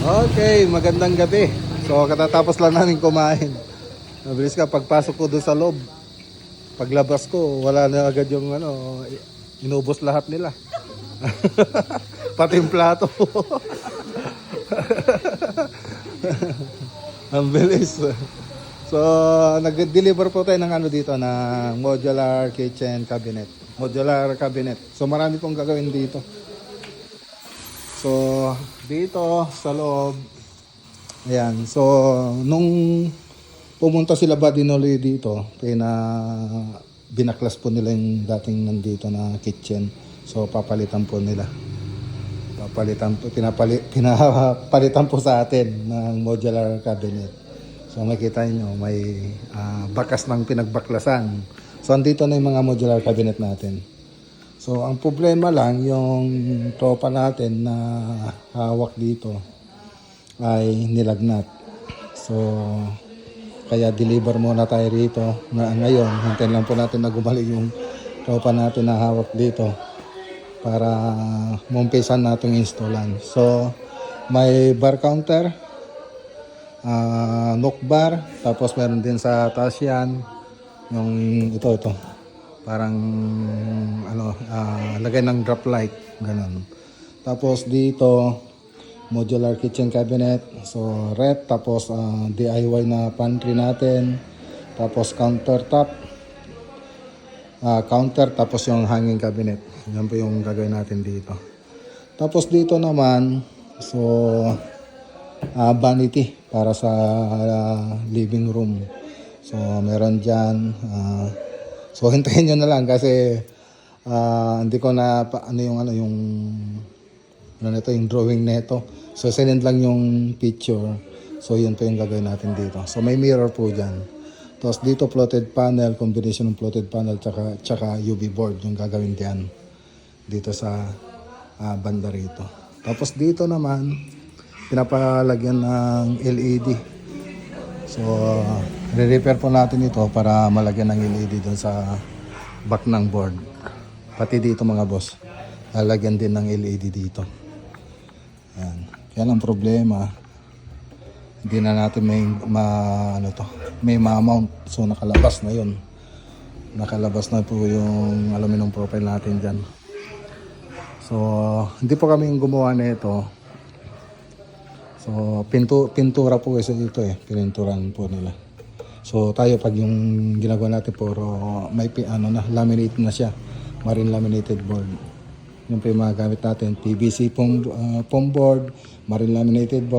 Okay, magandang gabi. So katatapos lang namin kumain. Mabilis ka pagpasok ko doon sa loob. Paglabas ko, wala na agad yung inubos lahat nila. Pati yung plato. Ang bilis. So, nag-deliver po tayo ng dito, ng modular kitchen cabinet. Modular cabinet. So, marami pong gagawin dito. So, dito sa loob. Ayan. So, nung pumunta sila Badinoli dito, binaklas po nila yung dating nandito na kitchen. So, papalitan po nila. Pinapalitan po sa atin ng modular cabinet. So makita nyo, may bakas ng pinagbaklasan. So andito na yung mga modular cabinet natin. So ang problema lang, yung tropa natin na hawak dito ay nilagnat. So kaya deliver muna tayo rito. Ngayon, hintayin lang po natin na gumaling yung tropa natin na hawak dito para mumpisan natin installan. So may bar counter, knock bar, tapos meron din sa taas yan yung ito parang lagay ng drop light, ganun. Tapos dito modular kitchen cabinet, so rep, tapos DIY na pantry natin, tapos counter, tapos yung hanging cabinet. Yan po yung gagawin natin dito. Tapos dito naman, so vanity para sa living room. So meron dyan. So hintayin nyo na lang kasi hindi ko na yung drawing neto. So sinend lang yung picture. So yun po yung gagawin natin dito. So may mirror po dyan. Tapos dito floated panel, combination ng floated panel tsaka UV board yung gagawin dyan dito sa banda rito. Tapos dito naman pinapalagyan ng LED. So re-repair po natin ito para malagyan ng LED doon sa back ng board. Pati dito mga boss, lalagyan din ng LED dito. Ayan. Kaya ang problema, hindi na natin may ma-mount. So nakalabas na yun. Nakalabas na po yung aluminum profile natin dyan. So hindi po kami gumawa nito. So pintura po kasi ito pininturan po nila. So tayo pag yung ginagawa natin puro may laminate na siya. Marine laminated board. Yung po yung mga gamit natin, PVC foam board, marine laminated board.